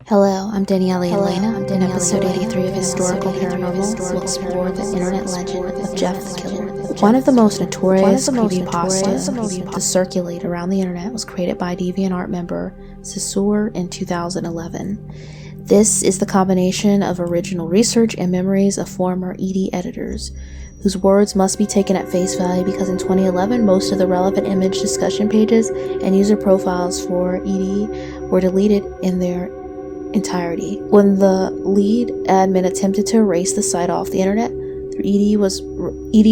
Hello, I'm Daniela Elana. In episode 83 of Historical Paranormal, we'll explore the internet legend of Jeff the Killer. One of the most notorious creepypasta to circulate around the internet was created by DeviantArt member Sisor in 2011. This is the combination of original research and memories of former ED editors, whose words must be taken at face value because in 2011 most of the relevant image discussion pages and user profiles for ED were deleted in their entirety. When the lead admin attempted to erase the site off the internet, ED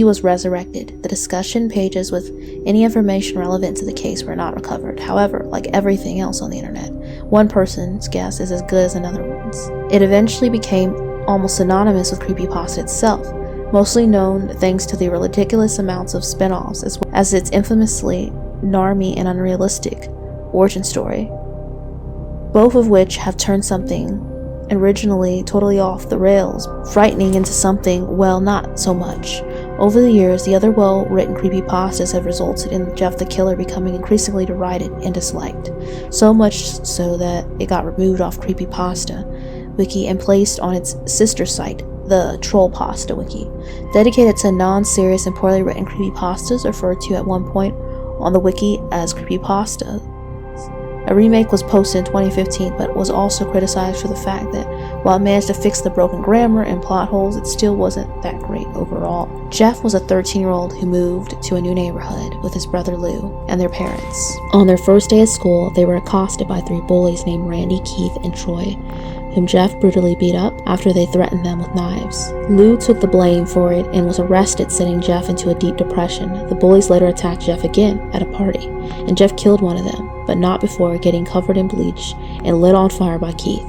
was resurrected. The discussion pages with any information relevant to the case were not recovered. However, like everything else on the internet, one person's guess is as good as another one's. It eventually became almost synonymous with creepypasta itself, mostly known thanks to the ridiculous amounts of spin-offs as well as its infamously narmy and unrealistic origin story, both of which have turned something originally totally off the rails, frightening into something, well, not so much. Over the years, the other well-written creepypastas have resulted in Jeff the Killer becoming increasingly derided and disliked, so much so that it got removed off Creepypasta Wiki and placed on its sister site, the Trollpasta Wiki, dedicated to non-serious and poorly written creepypastas referred to at one point on the wiki as creepypasta. A remake was posted in 2015, but was also criticized for the fact that while it managed to fix the broken grammar and plot holes, it still wasn't that great overall. Jeff was a 13-year-old who moved to a new neighborhood with his brother Lou and their parents. On their first day of school, they were accosted by three bullies named Randy, Keith, and Troy, whom Jeff brutally beat up after they threatened them with knives. Lou took the blame for it and was arrested, sending Jeff into a deep depression. The bullies later attacked Jeff again at a party, and Jeff killed one of them, but not before getting covered in bleach and lit on fire by Keith.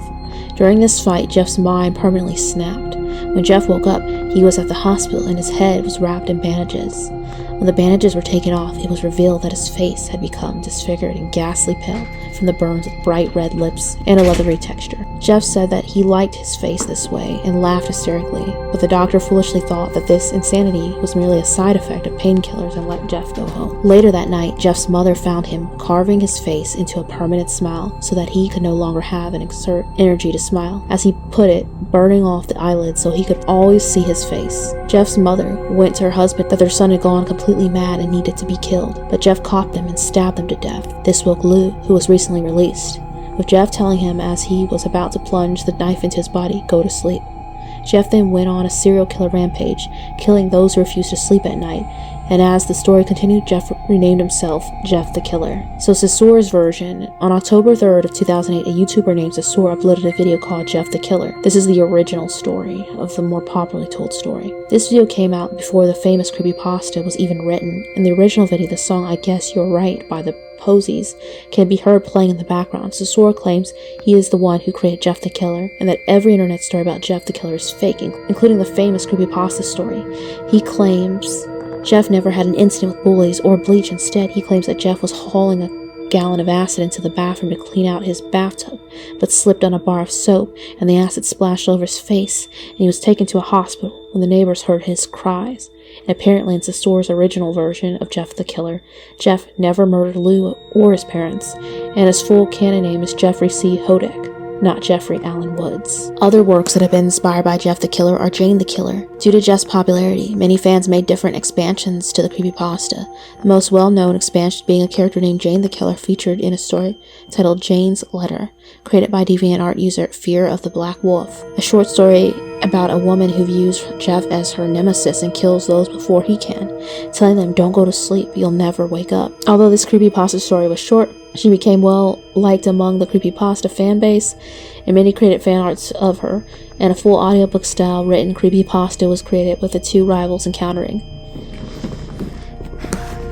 During this fight, Jeff's mind permanently snapped. When Jeff woke up, he was at the hospital and his head was wrapped in bandages. When the bandages were taken off, it was revealed that his face had become disfigured and ghastly pale from the burns with bright red lips and a leathery texture. Jeff said that he liked his face this way and laughed hysterically, but the doctor foolishly thought that this insanity was merely a side effect of painkillers and let Jeff go home. Later that night, Jeff's mother found him carving his face into a permanent smile so that he could no longer have and exert energy to smile. As he put it, burning off the eyelids so he could always see his face. Jeff's mother went to her husband that their son had gone completely mad and needed to be killed, but Jeff caught them and stabbed them to death. This woke Lou, who was recently released, with Jeff telling him as he was about to plunge the knife into his body, "Go to sleep." Jeff then went on a serial killer rampage, killing those who refused to sleep at night, and as the story continued, Jeff renamed himself Jeff the Killer. So Sisor's version, on October 3rd of 2008, a YouTuber named Sisor uploaded a video called Jeff the Killer. This is the original story of the more popularly told story. This video came out before the famous creepypasta was even written. In the original video, the song I Guess You're Right by the Posies can be heard playing in the background. Sisor claims he is the one who created Jeff the Killer, and that every internet story about Jeff the Killer is fake, including the famous creepypasta story. He claims Jeff never had an incident with bullies or bleach. Instead, he claims that Jeff was hauling a gallon of acid into the bathroom to clean out his bathtub, but slipped on a bar of soap, and the acid splashed over his face, and he was taken to a hospital when the neighbors heard his cries. And apparently in Sisor's original version of Jeff the Killer, Jeff never murdered Lou or his parents, and his full canon name is Jeffrey C. Hodek, not Jeffrey Allen Woods. Other works that have been inspired by Jeff the Killer are Jane the Killer. Due to Jeff's popularity, many fans made different expansions to the creepypasta, the most well-known expansion being a character named Jane the Killer featured in a story titled Jane's Letter, created by DeviantArt user Fear of the Black Wolf, a short story about a woman who views Jeff as her nemesis and kills those before he can, telling them, "Don't go to sleep, you'll never wake up." Although this creepypasta story was short, she became well liked among the creepypasta fan base, and many created fan arts of her, and a full audiobook style written creepypasta was created with the two rivals encountering.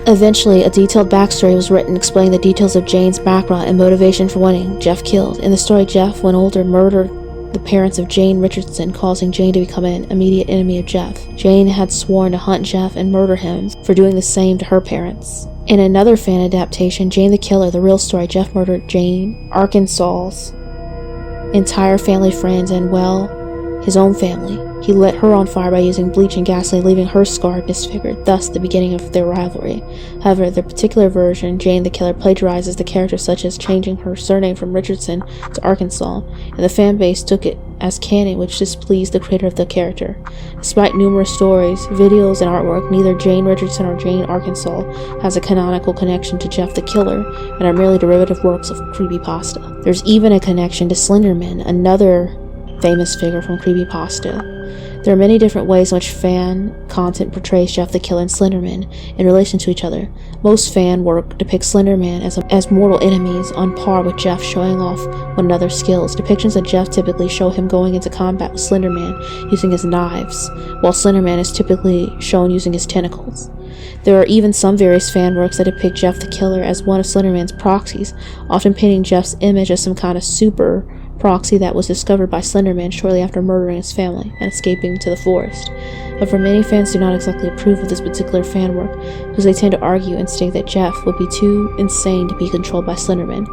Eventually, a detailed backstory was written explaining the details of Jane's background and motivation for wanting Jeff killed. In the story, Jeff, when older, murdered the parents of Jane Richardson, causing Jane to become an immediate enemy of Jeff. Jane had sworn to hunt Jeff and murder him for doing the same to her parents. In another fan adaptation, Jane the Killer, the real story, Jeff murdered Jane, Arkansas's entire family, friends, and, well, his own family. He lit her on fire by using bleach and gasoline, leaving her scarred and disfigured, thus the beginning of their rivalry. However, the particular version, Jane the Killer, plagiarizes the character, such as changing her surname from Richardson to Arkansas, and the fan base took it as canon, which displeased the creator of the character. Despite numerous stories, videos, and artwork, neither Jane Richardson or Jane Arkansas has a canonical connection to Jeff the Killer, and are merely derivative works of creepypasta. There's even a connection to Slenderman, another famous figure from creepypasta. There are many different ways in which fan content portrays Jeff the Killer and Slenderman in relation to each other. Most fan work depicts Slenderman as mortal enemies, on par with Jeff showing off one another's skills. Depictions of Jeff typically show him going into combat with Slenderman using his knives, while Slenderman is typically shown using his tentacles. There are even some various fan works that depict Jeff the Killer as one of Slenderman's proxies, often painting Jeff's image as some kind of super proxy that was discovered by Slenderman shortly after murdering his family and escaping to the forest. However, many fans do not exactly approve of this particular fan work, because they tend to argue and state that Jeff would be too insane to be controlled by Slenderman.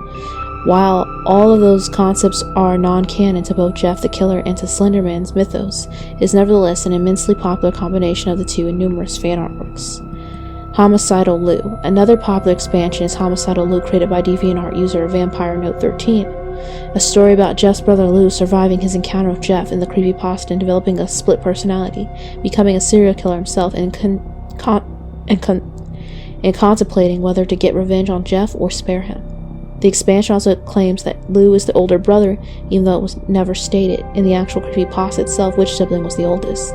While all of those concepts are non-canon to both Jeff the Killer and to Slenderman's mythos, it is nevertheless an immensely popular combination of the two in numerous fan artworks. Homicidal Lou. Another popular expansion is Homicidal Lou, created by DeviantArt user Vampire Note 13. A story about Jeff's brother Lou surviving his encounter with Jeff in the creepypasta and developing a split personality, becoming a serial killer himself, and contemplating whether to get revenge on Jeff or spare him. The expansion also claims that Lou is the older brother, even though it was never stated in the actual creepypasta itself which sibling was the oldest.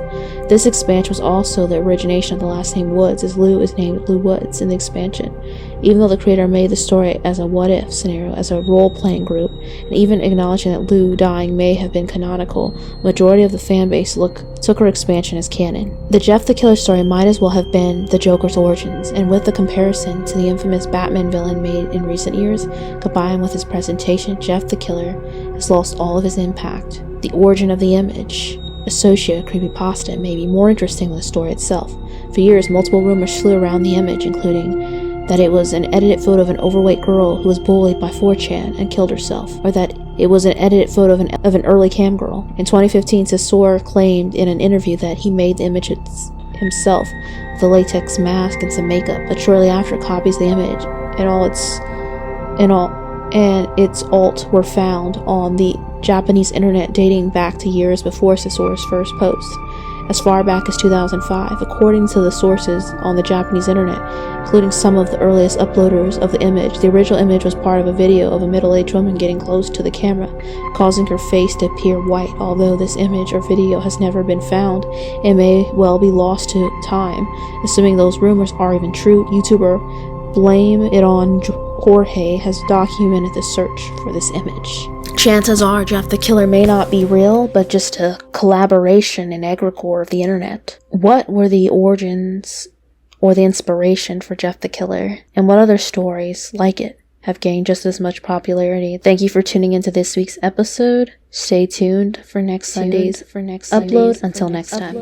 This expansion was also the origination of the last name Woods, as Lou is named Lou Woods in the expansion. Even though the creator made the story as a what-if scenario, as a role-playing group, and even acknowledging that Lou dying may have been canonical, the majority of the fanbase took her expansion as canon. The Jeff the Killer story might as well have been the Joker's origins, and with the comparison to the infamous Batman villain made in recent years, combined with his presentation, Jeff the Killer has lost all of his impact. The origin of the image associated with creepypasta may be more interesting than the story itself. For years, multiple rumors flew around the image, including that it was an edited photo of an overweight girl who was bullied by 4chan and killed herself, or that it was an edited photo of an early cam girl. In 2015, Sisor claimed in an interview that he made the image himself with a latex mask and some makeup, but shortly after, copies of the image and its alt were found on the Japanese internet, dating back to years before Sisor's first post, as far back as 2005, according to the sources on the Japanese internet, including some of the earliest uploaders of the image. The original image was part of a video of a middle-aged woman getting close to the camera, causing her face to appear white. Although this image or video has never been found and may well be lost to time, assuming those rumors are even true, YouTuber Blame It On Jorge has documented the search for this image. Chances are Jeff the Killer may not be real, but just a collaboration and egregore of the internet. What were the origins or the inspiration for Jeff the Killer, and what other stories like it have gained just as much popularity? Thank you for tuning into this week's episode. Stay tuned for next Sunday's upload. Until next time.